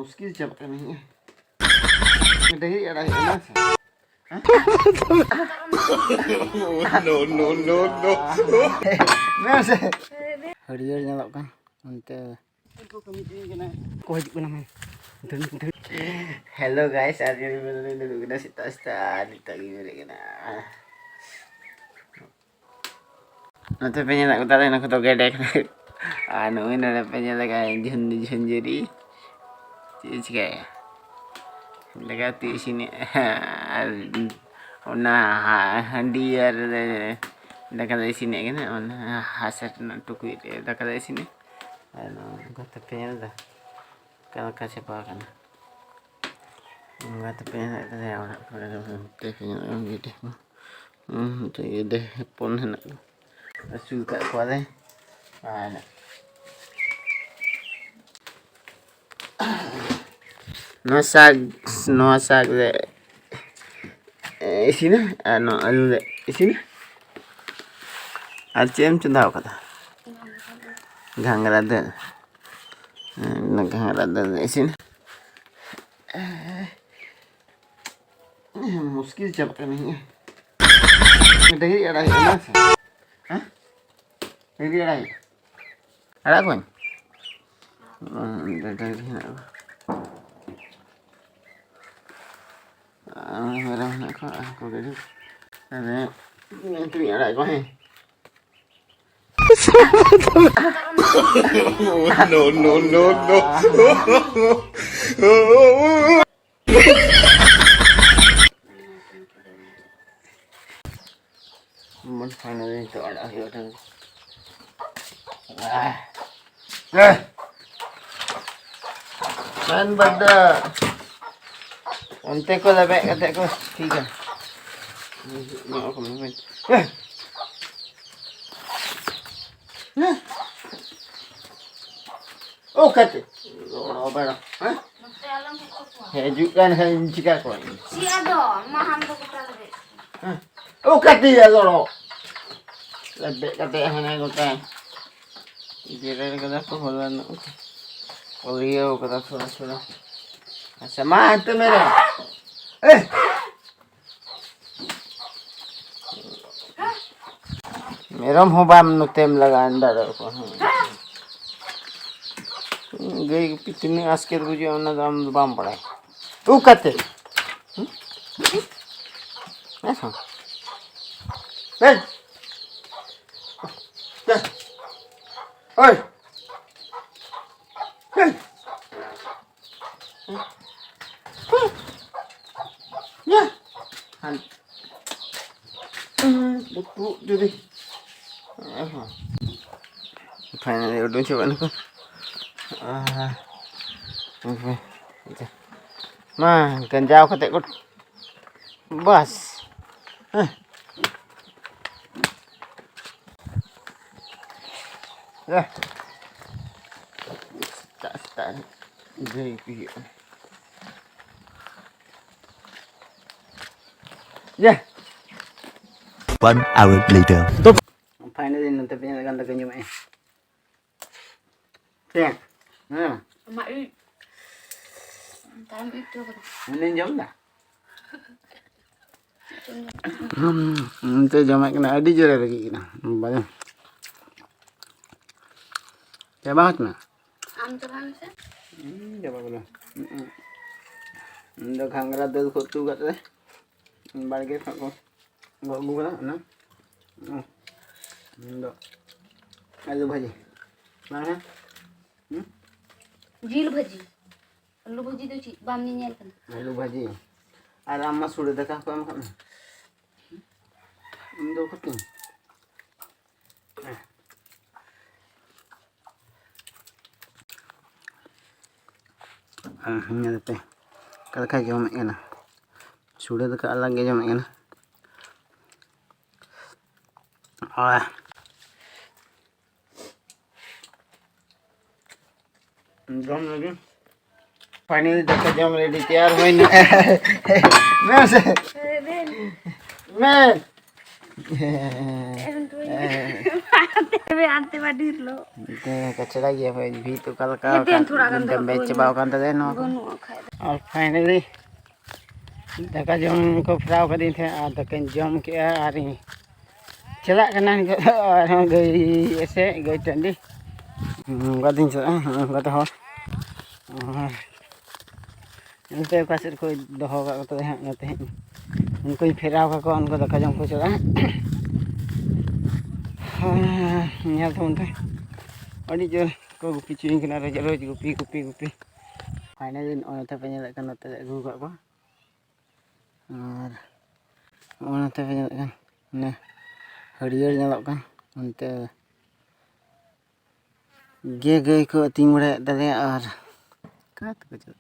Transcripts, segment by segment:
मुश्किल चलता नहीं है दही अड़ा है No, no, no, no. ना से हरियर nyalok kan onte ko kami kena ko hijau kena main hello guys hari ini dulu kena sita kita gini kena nanti pengen nak utarin aku tuh gede anu ini ada pengen lagi jun jadi kayak dekat di sini dia dekat di sini kan hasil tukui dekat di sini anu gua tepenya dah kalau kasih apa kan nggak tepenya itu ya orang tepenya yang gede itu gede pun enak suka kuatnya ada nosag de sini anu alu de sini acem cendau kata gangra de sini मुश्किल चलता नहीं है दही अड़ा है ना हाँ दही अड़ा है अड़ा कौन दही ना मेरा ना को दही अरे itu अड़ा कौन है No, no, no, no. Mun finally itu ada akhirnya. Man bada. Onte ko labek kata ko. ठीक है. Mau aku main. Oh kata. Oh bada. Hah? Hejukan jika ko. Si ado, maham to kita lagi. Oh kati ya loro. Lebek kata hana ko kan. Jira kada ko holan. Olio kada sura. Sama itu mera. Merom hobam nutem laga andar ko. गई कितने आस्केर बुझे उन्हें दाम balm पड़ा है तू कहते ऐसा चल चल ओए चल ya han buku jadi finally udah coba nih mah ganjau ketek kut bas ya tak jadi video ya 1 hour later. Finally nanti punya ganda kanyu mai ya Mak time itu kan. ini jam dah nanti jam kena adi jera lagi kena banyak ya banget mah Am to kan se. jawab belum ndo khangra dal khotu gat re barge ko gok gula na ndo alu bhaji mana Jil bhaji. Alu bhaji tu cik bam ni nyel kan. alu bhaji ar amma sude dekha ko am kan ndo khotu nya dete kal kha jom ena sude dekha alag ge jom ena जम लगे finally देखा जम ready तैयार होइने मैं आते बाडी लो कचरा गया भाई भी तो कल का एकदम बेच चबाव kan तदे नो और फाइनली दाका जम को फ्राव कर दी थे आ दाका जम के आ रही चला कना और गई ऐसे गई टंडी गदिन चला गत हो इनते कासर को दोहो का तो है नते उनको ही फेराव का उनको दाका जम को चला nyal teman teh adi jor ko gupi cuing kena raja roj gupi finally ona teh penyalakan nate agu kak ko ar ona teh penyalakan nah harier nyalok kan onte ge ko ting bade dale ar kat ko chal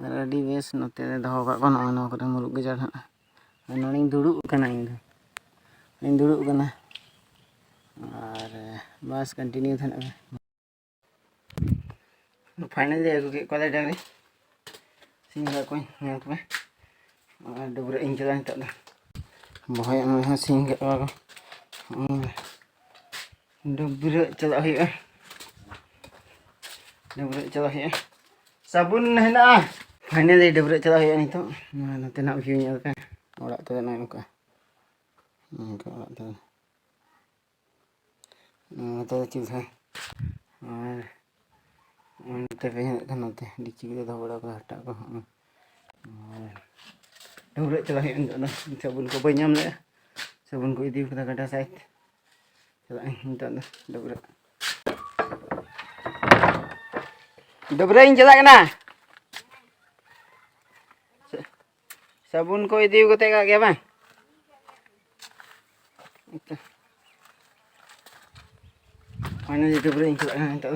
ar adi bes nate doho kak ko no ko muruk gejar ha noning duduk kana ing duduk kana और बस continue था ना finally अगू के college डागरी सिंगा कोई nail पे और डबरे इन चला नित दा बहय में सिंगा को डबरे चला हुआ साबुन हेना फाइनली डबरे चला हुआ नितो नते ना व्यू नेल पे ओड़ा तो ना नका ओड़ा तो तो चीज़ है और उनते पे हैं नते डिची के दो बड़ा को हटा को और डबरे चला है ना साबुन को बयाम ले साबुन को इदी कदा कटा साइड चला इंता डबरे इन चला ना साबुन को इदी को तेगा क्या बा फाइनली डबरे इन चला इंता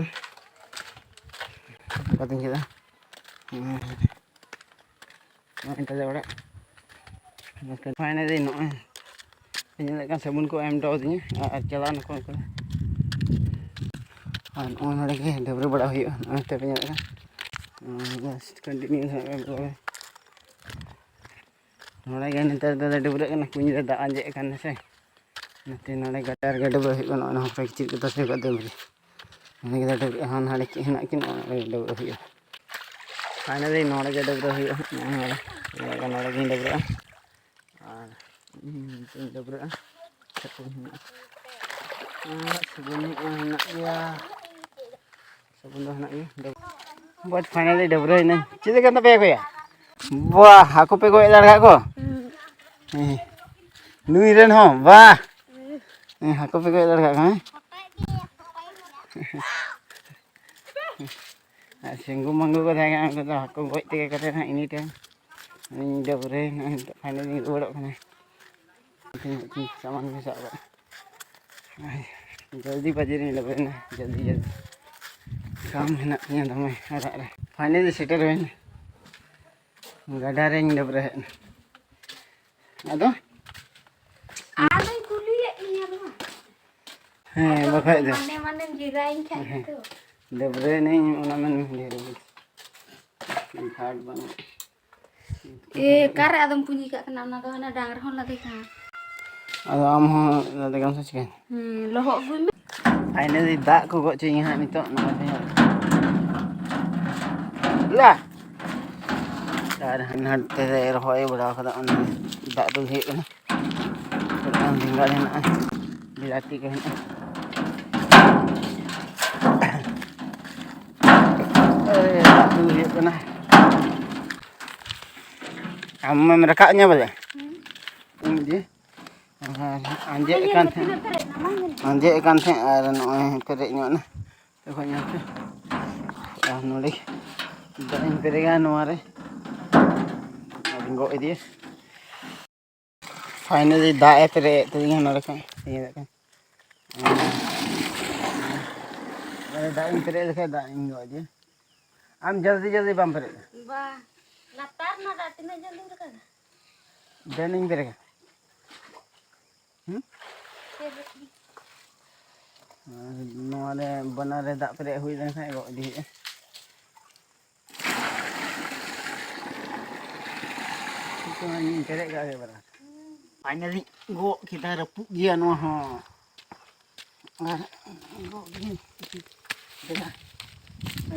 batin kita इंता जवड़ा मस्कर फाइनली नो penyalakan sabun ko em do dinya jalan ko an on lagi डबरे बड़ा हुई ते penyalakan बस कंटिन्यू नोड़े गए नतर दा डबरे कना कुኝ दा आंजे कन से नते नोड़े गटार गे डबरे हुई न न हफ्ता चित कता से कदे मरी ने गे डबरे हान हाड़े हिना किन डबरे हुई फाइनली नोड़े गे डबरे हुई नोड़े गे डबरे और डबरे sabun enak ya sabun dah nak ya buat finally Dabre ini cita kan tapi aku ya wah aku pego edar aku nui ren ho wah aku pego edar aku singgu manggu ko thaga aku to aku goj te kate na ini time ini Dabre finally udak kana saman bisa apa जल्दी बजे नहीं लगे ना जल्दी काम है ना दमे फाइनली सेटर हुई गड़ा रे डबरे अदो हाँ बखाय दे डबरे नहीं ओना मन ढेर घाट बन ए कारे आदम पुंजी का ना ना दो ना डांगर होन लगे का अदो आम हो लगे हम सोच के लोहो गुई में फाइनली दाग को गो चिंग हा नितो ना ला तार हन ते रहोय बड़ा खदा अन दाग दो हे ना तो ढिंगा ना बिलाती के ना अरे दाग दो हे ना हम में रखanya boleh ini anjek kan थे और नोय पेरेज ᱧᱚᱜ ना देखो ᱧᱚᱜ ᱛᱮ और नोडे दाइन पेरेगा नोरे गो इदी फाइनली दा ए पेरे तदिया नोरे का ये देखो अरे दाइन पेरे देखा दाइन गो इदी हम जल्दी बम पेरे वाह लातार ना दातिना जल्दी रखा देनिंग पेरेगा नोरे बनारे दा पेरे हुई लेन खाय गो इदी तो पेरे का बरा Finally go kita repuk dia no ho. Go gini. Dah.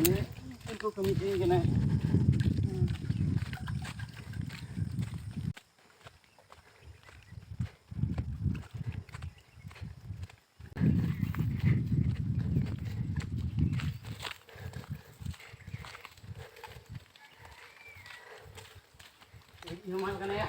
Ini aku kami ini kena. Ini kan ya.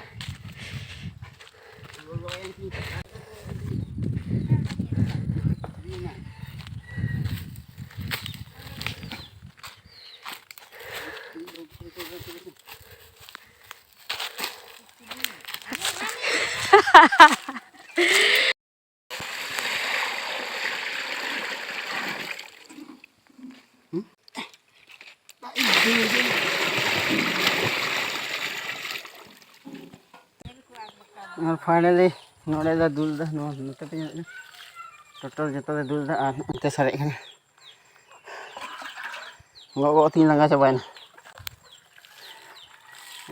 Finally node da dul da no note pe total joto da dul da ar ante sare kana go tin langa chabaina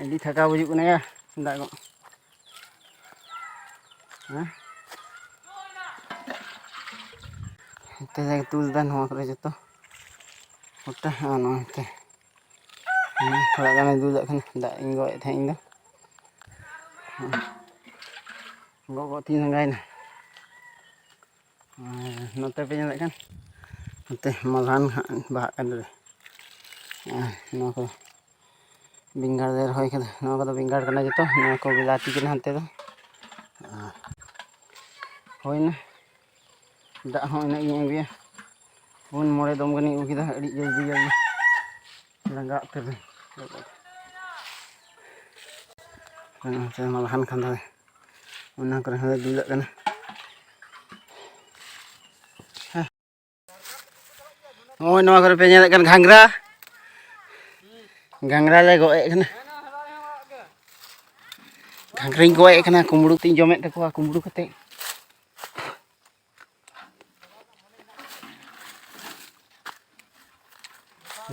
adi thaka bujuk kana ya nda go ha ante da dul da no kore joto ota no ante thora kana dul da kana da ingo e thain da go tin ngai na note pe nyala kan note malahan bah kan deh no ko bingar der hoy kada no ko bingar kana jito no ko bilati kana hante do hoy na da ho na ing bi pun more dom gani u kida adi jaldi langga ter malahan kan deh una kore hada dulak kana oh no kore pe nyala kan ghangra le goe kana ghangraing goe kana kumbu tin jomet takwa kumbu kate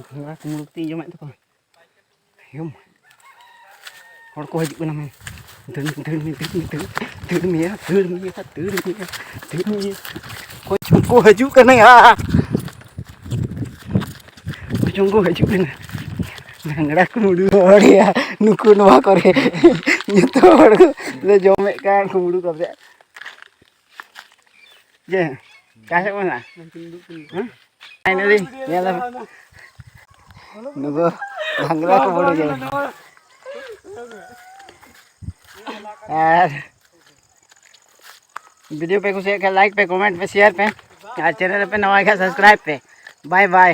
ghangra kumbu tin jomet takwa yum hor ko hajuk kana men turun ko hajuk kana ya ko hajuk kana ghangra kumbu hor ya nuku noa kore nyeto hor le jomet kan kumbu kore je kasih mana finally ya lah nugo ghangra kumbu je video पे कुछ like पे comment पे share पे channel पे नवा है subscribe पे bye bye.